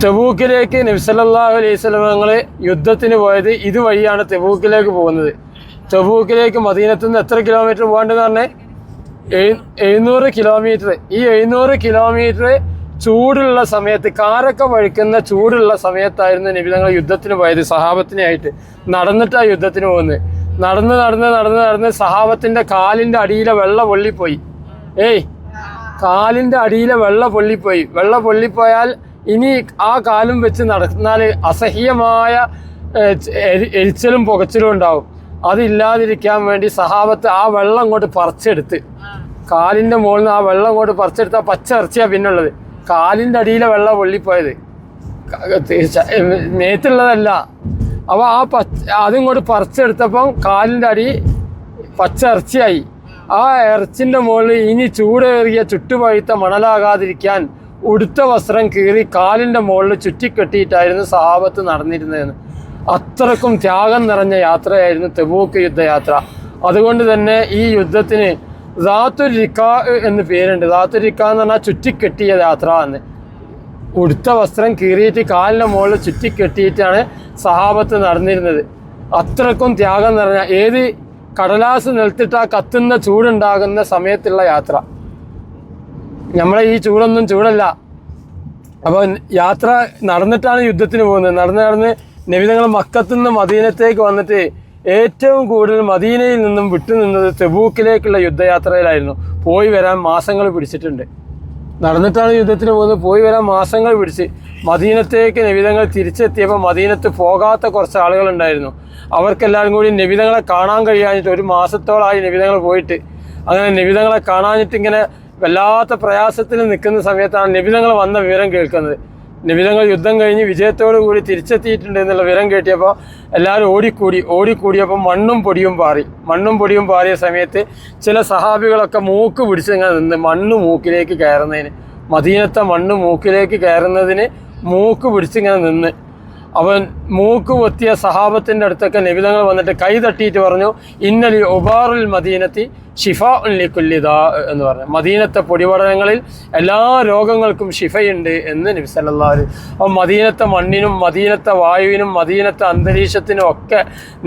തെബൂക്കിലേക്ക് നബി സല്ലല്ലാഹു അലൈഹി വസല്ലം തങ്ങൾ യുദ്ധത്തിന് പോയത് ഇതുവഴിയാണ് തെബൂക്കിലേക്ക് പോകുന്നത്. തെബൂക്കിലേക്ക് മദീനത്തു നിന്ന് എത്ര കിലോമീറ്റർ പോകേണ്ടതെന്ന് പറഞ്ഞാൽ 700 കിലോമീറ്റർ. ഈ 700 കിലോമീറ്റർ ചൂടുള്ള സമയത്ത്, കാരൊക്കെ വഴിക്കുന്ന ചൂടുള്ള സമയത്തായിരുന്നു നബി തങ്ങൾ യുദ്ധത്തിന് പോയത്. സഹാബത്തിനായിട്ട് നടന്നിട്ടാണ് യുദ്ധത്തിന് പോകുന്നത്. നടന്ന് സഹാബത്തിൻ്റെ കാലിൻ്റെ അടിയിലെ വെള്ള പൊള്ളിപ്പോയി. കാലിൻ്റെ അടിയിലെ വെള്ള പൊള്ളിപ്പോയാൽ ഇനി ആ കാലും വെച്ച് നടന്നാൽ അസഹ്യമായ എരിച്ചലും പുകച്ചിലും ഉണ്ടാവും. അതില്ലാതിരിക്കാൻ വേണ്ടി സഹാബത്ത് ആ വെള്ളം അങ്ങോട്ട് പറിച്ചെടുത്ത്, കാലിൻ്റെ മുകളിൽ നിന്ന് ആ വെള്ളം അങ്ങോട്ട് പറിച്ചെടുത്ത് ആ പച്ച ഇറച്ചിയാണ് പിന്നുള്ളത്. കാലിൻ്റെ അടിയിലെ വെള്ളം പൊള്ളിപ്പോയത്, മേത്തുള്ളതല്ല. അപ്പോൾ അതിങ്ങോട്ട് പറിച്ചെടുത്തപ്പം കാലിൻ്റെ അടി പച്ച ഇറച്ചിയായി. ആ ഇറച്ചിൻ്റെ മുകളിൽ ഇനി ചൂടേറിയ ചുട്ടുപഴുത്ത മണലാകാതിരിക്കാൻ ഉടുത്ത വസ്ത്രം കീറി കാലിൻ്റെ മുകളിൽ ചുറ്റിക്കെട്ടിയിട്ടായിരുന്നു സഹാബത്ത് നടന്നിരുന്നതെന്ന്. അത്രക്കും ത്യാഗം നിറഞ്ഞ യാത്രയായിരുന്നു തെബൂക്ക് യുദ്ധയാത്ര. അതുകൊണ്ട് തന്നെ ഈ യുദ്ധത്തിന് ദാത്തുൽ റിക്കാ എന്ന് പേരുണ്ട്. ദാത്തുൽ റിക്കാ എന്ന് പറഞ്ഞാൽ ചുറ്റിക്കെട്ടിയ യാത്ര എന്ന്. ഉടുത്ത വസ്ത്രം കീറിയിട്ട് കാലിൻ്റെ മുകളിൽ ചുറ്റിക്കെട്ടിയിട്ടാണ് സഹാബത്ത് നടന്നിരുന്നത്. അത്രക്കും ത്യാഗം നിറഞ്ഞ, ഏത് കടലാസ് നിലത്തിട്ട് ആ കത്തുന്ന ചൂടുണ്ടാകുന്ന സമയത്തുള്ള യാത്ര. നമ്മളെ ഈ ചൂടൊന്നും ചൂടല്ല. അപ്പോൾ യാത്ര നടന്നിട്ടാണ് യുദ്ധത്തിന് പോകുന്നത്. നടന്ന് നബി തങ്ങൾ മക്കത്തു നിന്ന് മദീനത്തേക്ക് വന്നിട്ട് ഏറ്റവും കൂടുതൽ മദീനയിൽ നിന്നും വിട്ടുനിന്നത് തെബൂക്കിലേക്കുള്ള യുദ്ധയാത്രയിലായിരുന്നു. പോയി വരാൻ മാസങ്ങൾ പിടിച്ചിട്ടുണ്ട്. നടന്നിട്ടാണ് യുദ്ധത്തിന് പോകുന്നത്. പോയി വരാൻ മാസങ്ങൾ പിടിച്ച് മദീനത്തേക്ക് നബി തങ്ങൾ തിരിച്ചെത്തിയപ്പോൾ മദീനത്ത് പോകാത്ത കുറച്ച് ആളുകളുണ്ടായിരുന്നു. അവർക്കെല്ലാവരും കൂടി നബി തങ്ങളെ കാണാൻ കഴിയാഞ്ഞിട്ട് 1 മാസത്തോളമായി നബി തങ്ങൾ പോയിട്ട്. അങ്ങനെ നബി തങ്ങളെ കാണാഞ്ഞിട്ട് ഇങ്ങനെ വല്ലാത്ത പ്രയാസത്തിൽ നിൽക്കുന്ന സമയത്താണ് നബി തങ്ങൾ വന്ന വിവരം കേൾക്കുന്നത്. നബി തങ്ങൾ യുദ്ധം കഴിഞ്ഞ് വിജയത്തോടു കൂടി തിരിച്ചെത്തിയിട്ടുണ്ട് എന്നുള്ള വിവരം കേട്ടിയപ്പോൾ എല്ലാവരും ഓടിക്കൂടിയപ്പോൾ മണ്ണും പൊടിയും പാറിയ സമയത്ത് ചില സഹാബികളൊക്കെ മൂക്ക് പിടിച്ച് ഇങ്ങനെ നിന്ന്, മണ്ണ് മൂക്കിലേക്ക് കയറുന്നതിന്, മദീനത്തെ മണ്ണ് മൂക്കിലേക്ക് കയറുന്നതിന് മൂക്ക് പിടിച്ചിങ്ങനെ നിന്ന്. അവൻ മൂക്ക് പൊത്തിയ സഹാബത്തിൻ്റെ അടുത്തൊക്കെ നബി തങ്ങൾ വന്നിട്ട് കൈ തട്ടിയിട്ട് പറഞ്ഞു, ഇന്നലി ഉബാറുൽ മദീനത്തി ഷിഫാ ഉല്ലിക്കുല്ലി ദാ എന്ന് പറഞ്ഞു. മദീനത്തെ പൊടിപടലങ്ങളിൽ എല്ലാ രോഗങ്ങൾക്കും ഷിഫയുണ്ട് എന്ന് നബി സല്ലല്ലാഹു അലൈഹി വസല്ലം. അപ്പോൾ മദീനത്തെ മണ്ണിനും മദീനത്തെ വായുവിനും മദീനത്തെ അന്തരീക്ഷത്തിനും ഒക്കെ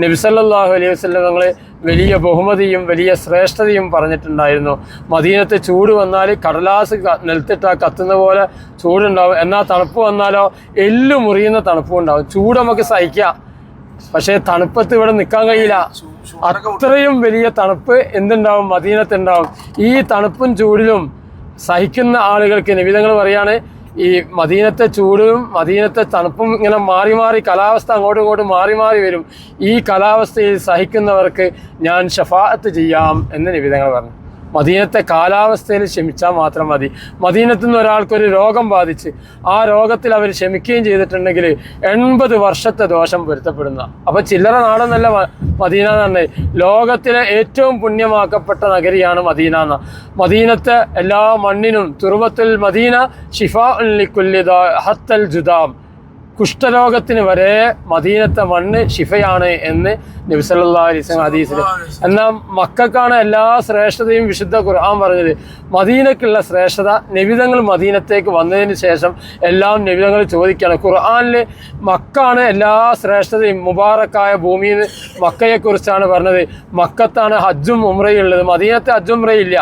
നബി സല്ലല്ലാഹു അലൈഹി വസല്ലം തങ്ങൾ വലിയ ബഹുമതിയും വലിയ ശ്രേഷ്ഠതയും പറഞ്ഞിട്ടുണ്ടായിരുന്നു. മദീനത്തെ ചൂട് വന്നാൽ കടലാസ് നിലത്തിട്ടാൽ കത്തുന്ന പോലെ ചൂടുണ്ടാവും. എന്നാൽ തണുപ്പ് വന്നാലോ എല്ലു മുറിയുന്ന തണുപ്പും ഉണ്ടാവും. ചൂട് നമുക്ക് സഹിക്കാം, പക്ഷേ തണുപ്പത്ത് ഇവിടെ നിൽക്കാൻ കഴിയില്ല. അത്രയും വലിയ തണുപ്പ് എന്തുണ്ടാവും? മദീനത്തുണ്ടാവും. ഈ തണുപ്പും ചൂടിലും സഹിക്കുന്ന ആളുകൾക്ക് നബി തങ്ങൾ പറയാണ്, ഈ മദീനത്തെ ചൂടും മദീനത്തെ തണുപ്പും ഇങ്ങനെ മാറി കാലാവസ്ഥ അങ്ങോട്ടും ഇങ്ങോട്ടും മാറി വരും. ഈ കാലാവസ്ഥയിൽ സഹിക്കുന്നവർക്ക് ഞാൻ ഷഫാഅത്ത് ചെയ്യാം എന്ന് നബി തങ്ങൾ പറഞ്ഞു. മദീനത്തെ കാലാവസ്ഥയിൽ ക്ഷമിച്ചാൽ മാത്രം മതി. മദീനത്തു നിന്ന് ഒരാൾക്കൊരു രോഗം ബാധിച്ച് ആ രോഗത്തിൽ അവർ ക്ഷമിക്കുകയും ചെയ്തിട്ടുണ്ടെങ്കിൽ 80 വർഷത്തെ ദോഷം പൊരുത്തപ്പെടുന്ന. അപ്പോൾ ചില്ലറ നാടെന്നല്ല മദീന എന്ന് പറഞ്ഞത്. ലോകത്തിലെ ഏറ്റവും പുണ്യമാക്കപ്പെട്ട നഗരിയാണ് മദീന എന്ന. മദീനത്തെ എല്ലാ മണ്ണിനും തുർബത്തുൽ മദീന ഷിഫാഉൻ ലിക്കുല്ലി ദാ ഹത്തൽ ജുദാം, കുഷ്ഠരോഗത്തിന് വരെ മദീനത്തെ മണ്ണ് ഷിഫയാണ് എന്ന് നബി സല്ലല്ലാഹു അലൈഹി വസല്ലം ഹദീസിൽ. എന്നാൽ മക്കൾക്കാണ് എല്ലാ ശ്രേഷ്ഠതയും വിശുദ്ധ ഖുർആൻ പറഞ്ഞത്. മദീനക്കുള്ള ശ്രേഷ്ഠത നബി തങ്ങൾ മദീനത്തേക്ക് വന്നതിന് ശേഷം എല്ലാം നബി തങ്ങൾ ചോദിക്കുകയാണ്. ഖുർആനിൽ മക്കാണ് എല്ലാ ശ്രേഷ്ഠതയും, മുബാറക്കായ ഭൂമിയിൽ മക്കയെക്കുറിച്ചാണ് പറഞ്ഞത്. മക്കത്താണ് ഹജ്ജും ഉംറയും ഉള്ളത്, മദീനത്തെ ഹജ്ജും ഉംറയും ഇല്ല.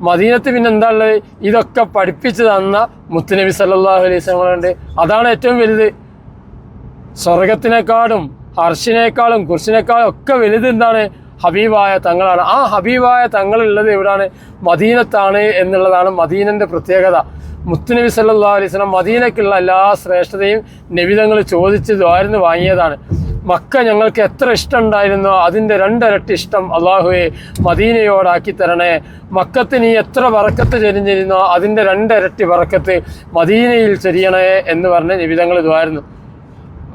മദീനത്ത് പിന്നെ എന്താ ഉള്ളത്? ഇതൊക്കെ പഠിപ്പിച്ചു തന്ന മുത്തുനബി സല്ലല്ലാഹു അലൈഹി വസല്ലം ഉണ്ട്. അതാണ് ഏറ്റവും വലുത്. സ്വർഗത്തിനേക്കാളും അർശിനേക്കാളും കുർസിനേക്കാളും ഒക്കെ വലുത് എന്താണ്? ഹബീബായ തങ്ങളാണ്. ആ ഹബീബായ തങ്ങളുള്ളത് എവിടാണ്? മദീനത്താണ് എന്നുള്ളതാണ് മദീനൻ്റെ പ്രത്യേകത. മുത്തുനബി സല്ലല്ലാഹു അലൈഹി വസല്ലം മദീനക്കുള്ള എല്ലാ ശ്രേഷ്ഠതയും നബി തങ്ങൾ ചോദിച്ച് ദ്വാരന്ന് വാങ്ങിയതാണ്. മക്ക ഞങ്ങൾക്ക് എത്ര ഇഷ്ടമുണ്ടായിരുന്നോ അതിൻ്റെ 2 ഇരട്ടി ഇഷ്ടം അള്ളാഹുവെ മദീനയോടാക്കി തരണേ. മക്കത്ത് നീ എത്ര ബറക്കത്ത് ചൊരിഞ്ഞിരുന്നോ അതിൻ്റെ 2 ഇരട്ടി ബറക്കത്ത് മദീനയിൽ ചൊരിയണേ എന്ന് പറഞ്ഞ് നബി തങ്ങൾ ദ്വാരുന്നു.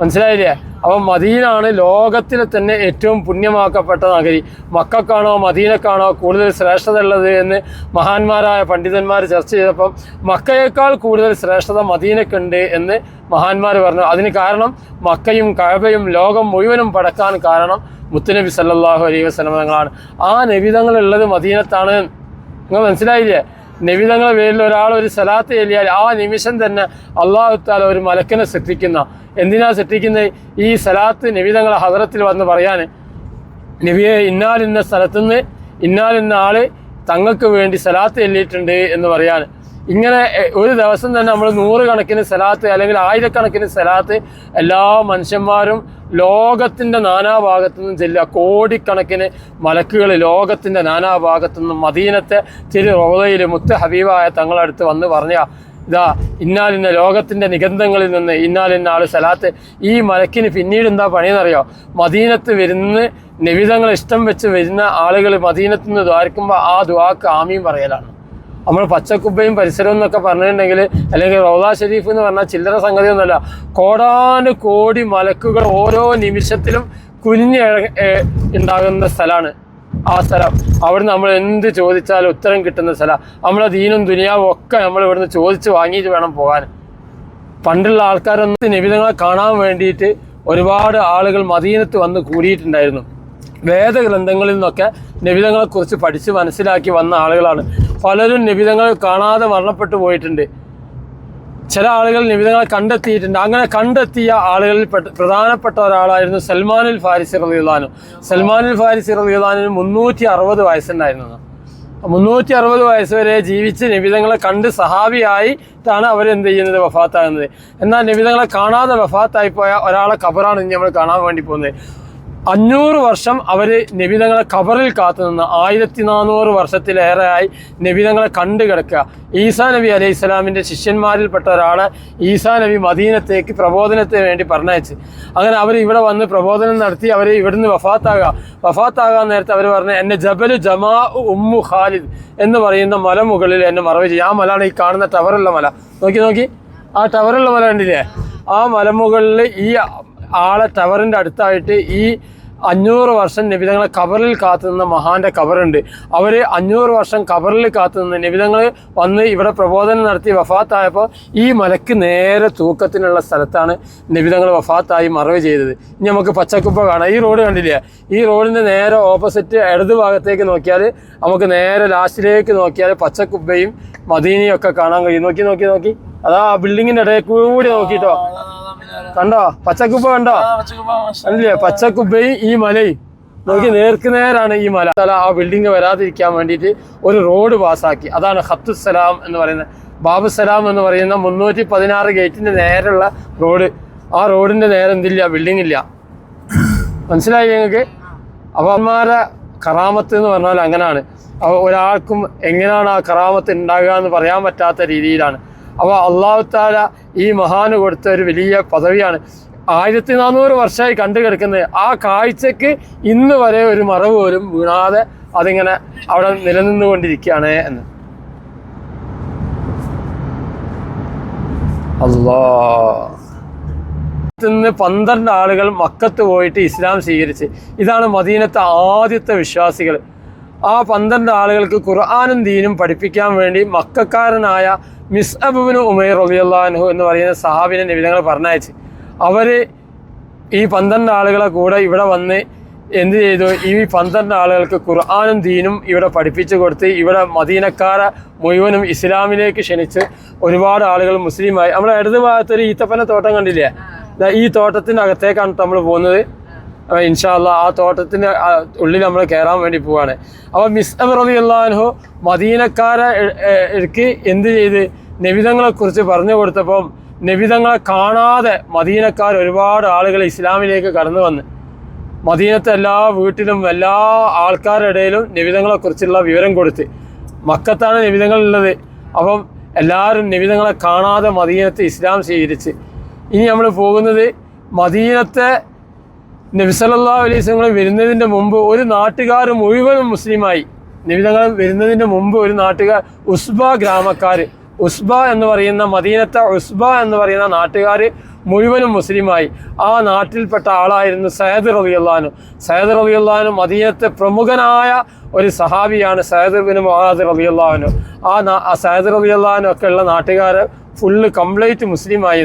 മനസ്സിലായില്ലേ? അപ്പോൾ മദീനാണ് ലോകത്തിലെ തന്നെ ഏറ്റവും പുണ്യമാക്കപ്പെട്ട നഗരി. മക്കൾക്കാണോ മദീനക്കാണോ കൂടുതൽ ശ്രേഷ്ഠത ഉള്ളത് എന്ന് മഹാന്മാരായ പണ്ഡിതന്മാർ ചർച്ച ചെയ്തപ്പം മക്കയേക്കാൾ കൂടുതൽ ശ്രേഷ്ഠത മദീനക്കുണ്ട് എന്ന് മഹാന്മാർ പറഞ്ഞു. അതിന് കാരണം മക്കയും കഅബയും ലോകം മുഴുവനും പടക്കാൻ കാരണം മുത്തുനബി സല്ലല്ലാഹു അലൈഹി വസല്ലം തങ്ങളാണ്. ആ നബി തങ്ങളുള്ളത് മദീനത്താണ്. നിങ്ങൾ മനസ്സിലായില്ലേ? നബിതങ്ങളെ പേരിൽ ഒരാൾ ഒരു സലാത്ത് ചൊല്ലിയാൽ ആ നിമിഷം തന്നെ അള്ളാഹു തആല ഒരു മലക്കിനെ സൃഷ്ടിക്കുന്ന. എന്തിനാ സൃഷ്ടിക്കുന്നത്? ഈ സലാത്ത് നബിതങ്ങളെ ഹദറത്തിൽ വന്ന് പറയാൻ, നബിയെ ഇന്നാലിന്ന സ്ഥലത്തുനിന്ന് ഇന്നാലിന്ന ആള് തങ്ങൾക്ക് വേണ്ടി സലാത്ത് ചൊല്ലിയിട്ടുണ്ട് എന്ന് പറയാൻ. ഇങ്ങനെ ഒരു ദിവസം തന്നെ നമ്മൾ 100 കണക്കിന് സലാത്ത് അല്ലെങ്കിൽ 1000കണക്കിന് സലാത്ത് എല്ലാ മനുഷ്യന്മാരും ലോകത്തിൻ്റെ നാനാഭാഗത്തു നിന്നും ചെല്ലുക. കോടിക്കണക്കിന് മലക്കുകൾ ലോകത്തിൻ്റെ നാനാഭാഗത്തു നിന്നും മദീനത്തെ റൗളയിൽ മുത്ത് ഹബീബായ തങ്ങളടുത്ത് വന്ന് പറഞ്ഞ, ഇതാ ഇന്നാലിന്ന ലോകത്തിൻ്റെ നിഗന്ധങ്ങളിൽ നിന്ന് ഇന്നാലിന്ന ആൾ സലാത്ത്. ഈ മലക്കിന് പിന്നീട് എന്താ പണിയെന്നറിയോ? മദീനത്ത് വരുന്ന നബിതങ്ങൾ ഇഷ്ടം വെച്ച് വരുന്ന ആളുകൾ മദീനത്ത് നിന്ന് ദ്വാരിക്കുമ്പോൾ ആ ദുആക്ക് ആമീൻ പറയലാണ്. നമ്മൾ പച്ചക്കുബ്ബയും പരിസരവും എന്നൊക്കെ പറഞ്ഞിട്ടുണ്ടെങ്കിൽ, അല്ലെങ്കിൽ റൗള ഷരീഫ് എന്ന് പറഞ്ഞാൽ ചില്ലറ സംഗതിയൊന്നുമല്ല. കോടാനു കോടി മലക്കുകൾ ഓരോ നിമിഷത്തിലും കുനിഞ്ഞ് ഉണ്ടാകുന്ന സ്ഥലമാണ് ആ സ്ഥലം. അവിടെ നമ്മൾ എന്ത് ചോദിച്ചാലും ഉത്തരം കിട്ടുന്ന സ്ഥലം. നമ്മളെ ദീനും ദുനിയാവും ഒക്കെ നമ്മൾ ഇവിടുന്ന് ചോദിച്ച് വാങ്ങിയിട്ട് വേണം പോകാൻ. പണ്ടുള്ള ആൾക്കാരൊന്നും നബിതങ്ങളെ കാണാൻ വേണ്ടിയിട്ട് ഒരുപാട് ആളുകൾ മദീനത്ത് വന്ന് കൂടിയിട്ടുണ്ടായിരുന്നു. വേദഗ്രന്ഥങ്ങളിൽ നിന്നൊക്കെ നബിതങ്ങളെക്കുറിച്ച് പഠിച്ച് മനസ്സിലാക്കി വന്ന ആളുകളാണ്. പലരും നബിതങ്ങൾ കാണാതെ മരണപ്പെട്ടു പോയിട്ടുണ്ട്. ചില ആളുകൾ നബിതങ്ങളെ കണ്ടെത്തിയിട്ടുണ്ട്. അങ്ങനെ കണ്ടെത്തിയ ആളുകളിൽ പ്രധാനപ്പെട്ട ഒരാളായിരുന്നു സൽമാനുൽ ഫാരിസി റളിയല്ലാഹു അൻഹു. സൽമാനുൽ ഫാരിസി റളിയല്ലാഹു അൻഹു 360 വയസ്സുണ്ടായിരുന്നു. 360 വയസ്സ് വരെ ജീവിച്ച് നബിതങ്ങളെ കണ്ട് സഹാബിയായിട്ടാണ് അവരെന്ത് ചെയ്യുന്നത്? വഫാത്താകുന്നത്. എന്നാൽ നബിതങ്ങളെ കാണാതെ വഫാത്തായിപ്പോയ ഒരാളെ ഖബറാണ് ഇനി നമ്മൾ കാണാൻ വേണ്ടി പോകുന്നത്. 500 വർഷം അവർ നബിതങ്ങളെ ഖബറിൽ കാത്തുനിന്ന് 1400 വർഷത്തിലേറെയായി നബിതങ്ങളെ കണ്ടു കിടക്കുക. ഈസാ നബി അലൈഹി സ്വലാമിൻ്റെ ശിഷ്യന്മാരിൽപ്പെട്ട ഒരാളെ ഈസാ നബി മദീനത്തേക്ക് പ്രബോധനത്തിന് വേണ്ടി പറഞ്ഞയച്ച്. അങ്ങനെ അവർ ഇവിടെ വന്ന് പ്രബോധനം നടത്തി അവർ ഇവിടുന്ന് വഫാത്താകാൻ നേരത്തെ അവർ പറഞ്ഞു, എന്നെ ജബലു ജമാ ഉമ്മു ഖാലിദ് എന്ന് പറയുന്ന മലമുകളിൽ എന്നെ മറവ് ചെയ്യും. ആ മലയാണ് ഈ കാണുന്ന ടവറുള്ള മല. നോക്കി ആ ടവറുള്ള മല കണ്ടില്ലേ? ആ മലമുകളിൽ ഈ ആളെ ടവറിൻ്റെ അടുത്തായിട്ട് ഈ 500 വർഷം നബിതങ്ങളെ ഖബറിൽ കാത്തുനിന്ന മഹാൻ്റെ ഖബറുണ്ട്. അവർ 500 വർഷം ഖബറിൽ കാത്തുനിന്ന് നബിതങ്ങൾ വന്ന് ഇവിടെ പ്രബോധനം നടത്തി വഫാത്തായപ്പോൾ ഈ മലക്ക് നേരെ തൂക്കത്തിനുള്ള സ്ഥലത്താണ് നബിതങ്ങൾ വഫാത്തായി മറവ് ചെയ്തത്. ഇനി നമുക്ക് പച്ചക്കുപ്പ കാണാം. ഈ റോഡ് കണ്ടില്ലേ? ഈ റോഡിൻ്റെ നേരെ ഓപ്പോസിറ്റ് ഇടത് ഭാഗത്തേക്ക് നോക്കിയാൽ നമുക്ക് നേരെ ലാസ്റ്റിലേക്ക് നോക്കിയാൽ പച്ചക്കുപ്പയും മദീനയും ഒക്കെ കാണാൻ കഴിയും. നോക്കി അതാ ആ ബിൽഡിങ്ങിൻ്റെ ഇടയിൽ കൂടി നോക്കിയിട്ടോ, കണ്ടോ പച്ചക്കുപ്പ കണ്ടോ? അല്ലേ? പച്ചക്കുപ്പയും ഈ മലയും നോക്കി നേർക്ക് നേരാണ് ഈ മല. ആ ബിൽഡിങ് വരാതിരിക്കാൻ വേണ്ടിയിട്ട് ഒരു റോഡ് പാസ്സാക്കി. അതാണ് ഖത്തുസ്സലാം എന്ന് പറയുന്നത്. ബാബുസലാം എന്ന് പറയുന്ന 316 ഗേറ്റിൻ്റെ നേരെയുള്ള റോഡ്. ആ റോഡിൻ്റെ നേരെ എന്തില്ല? ബിൽഡിംഗ് ഇല്ല. മനസ്സിലായി നിങ്ങൾക്ക്? അവന്മാരെ കറാമത്ത് എന്ന് പറഞ്ഞാൽ അങ്ങനെയാണ്. ഒരാൾക്കും എങ്ങനെയാണ് ആ കറാമത്ത് ഉണ്ടാകുക എന്ന് പറയാൻ പറ്റാത്ത രീതിയിലാണ്. അപ്പോൾ അള്ളാഹു തആല ഈ മഹാന് കൊടുത്ത ഒരു വലിയ പദവിയാണ്. 1400 വർഷമായി കണ്ടു കിടക്കുന്നത്. ആ കാഴ്ചക്ക് ഇന്ന് വരെ ഒരു മറവ് പോലും വീണാതെ അതിങ്ങനെ അവിടെ നിലനിന്നുകൊണ്ടിരിക്കുകയാണ് എന്ന്. നിന്ന് 12 ആളുകൾ മക്കത്ത് പോയിട്ട് ഇസ്ലാം സ്വീകരിച്ച്. ഇതാണ് മദീനത്തെ ആദ്യത്തെ വിശ്വാസികൾ. ആ 12 ആളുകൾക്ക് ഖുർആനും ദീനും പഠിപ്പിക്കാൻ വേണ്ടി മക്കക്കാരനായ മിസ്അബ് ഇബ്നു ഉമൈർ റളിയല്ലാഹു അൻഹു എന്ന് പറയുന്ന സഹാബിനെ നബിതങ്ങൾ പറഞ്ഞയച്ച്. അവർ ഈ 12 ആളുകളെ കൂടെ ഇവിടെ വന്ന് എന്ത് ചെയ്തു? ഈ 12 ആളുകൾക്ക് ഖുർആനും ദീനും ഇവിടെ പഠിപ്പിച്ചു കൊടുത്ത് ഇവിടെ മദീനക്കാരെ മുഴുവനും ഇസ്ലാമിലേക്ക് ക്ഷണിച്ച് ഒരുപാട് ആളുകൾ മുസ്ലിമായി. നമ്മുടെ ഇടത് ഭാഗത്തൊരു ഈത്തപ്പന തോട്ടം കണ്ടില്ലേ? ഈ തോട്ടത്തിൻ്റെ അകത്തേക്കാണ് നമ്മൾ പോകുന്നത്. ഇൻഷാ അല്ലാഹ് ആ തോട്ടത്തിൻ്റെ ഉള്ളിൽ നമ്മൾ കയറാൻ വേണ്ടി പോവാണ്. അപ്പോൾ മിസ്അബ് റളിയല്ലാഹു അൻഹു മദീനക്കാരെ എന്ത് ചെയ്ത്? നബിതങ്ങളെക്കുറിച്ച് പറഞ്ഞു കൊടുത്തപ്പം നബിതങ്ങളെ കാണാതെ മദീനക്കാർ ഒരുപാട് ആളുകൾ ഇസ്ലാമിലേക്ക് കടന്നു വന്ന് മദീനത്തെ എല്ലാ വീട്ടിലും എല്ലാ ആൾക്കാരുടെ ഇടയിലും നബിതങ്ങളെക്കുറിച്ചുള്ള വിവരം കൊടുത്ത്. മക്കത്താണ് നബിതങ്ങളുള്ളത്. അപ്പം എല്ലാവരും നബിതങ്ങളെ കാണാതെ മദീനത്ത് ഇസ്ലാം സ്വീകരിച്ച്. ഇനി നമ്മൾ പോകുന്നത് മദീനത്തെ നബി സല്ലല്ലാഹു അലൈഹി വസല്ലം വരുന്നതിൻ്റെ മുമ്പ് ഒരു നാട്ടുകാർ മുഴുവനും മുസ്ലിമായി. നബിതങ്ങൾ വരുന്നതിൻ്റെ മുമ്പ് ഒരു നാട്ടുകാർ ഗ്രാമക്കാർ ഉസ്ബ എന്ന് പറയുന്ന മദീനത്തെ ഉസ്ബ എന്ന് പറയുന്ന നാട്ടുകാർ മുഴുവനും മുസ്ലിമായി. ആ നാട്ടിൽപ്പെട്ട ആളായിരുന്നു സയദ് റളിയല്ലാഹു അൻഹു. സയദ് റളിയല്ലാഹു അൻഹു മദീനത്തെ പ്രമുഖനായ ഒരു സഹാബിയാണ് സയദ് ഇബ്നു മുആദ് റളിയല്ലാഹു അൻഹു. ആ സയദ് റളിയല്ലാഹു അൻഹു ഒക്കെ ഉള്ള നാട്ടുകാർ ഫുള്ള് കംപ്ലീറ്റ് മുസ്ലിമായി.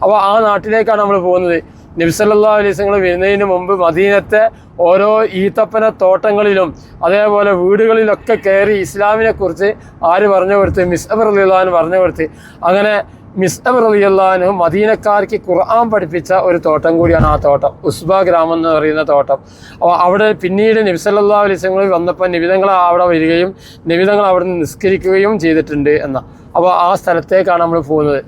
അപ്പോൾ ആ നാട്ടിലേക്കാണ് നമ്മൾ പോകുന്നത്. നബി സല്ലല്ലാഹു അലൈഹി വസല്ലം വരുന്നതിന് മുമ്പ് മദീനത്തെ ഓരോ ഈത്തപ്പന തോട്ടങ്ങളിലും അതേപോലെ വീടുകളിലൊക്കെ കയറി ഇസ്ലാമിനെ കുറിച്ച് ആര് പറഞ്ഞു കൊടുത്ത്? മിസ്അബ് റളിയല്ലാഹു അൻഹു പറഞ്ഞു കൊടുത്ത്. അങ്ങനെ മിസ്അബ് റളിയല്ലാഹു അൻഹു മദീനക്കാർക്ക് ഖുർആൻ പഠിപ്പിച്ച ഒരു തോട്ടം കൂടിയാണ് ആ തോട്ടം, ഉസ്ബ ഗ്രാമം എന്ന് പറയുന്ന തോട്ടം. അപ്പോൾ അവിടെ പിന്നീട് നബി സല്ലല്ലാഹു അലൈഹി വസല്ലം വന്നപ്പോൾ നബിതങ്ങൾ അവിടെ വരികയും നബിതങ്ങൾ അവിടെ നിന്ന് നിസ്കരിക്കുകയും ചെയ്തിട്ടുണ്ട് എന്ന. അപ്പോൾ ആ സ്ഥലത്തേക്കാണ് നമ്മൾ പോകുന്നത്.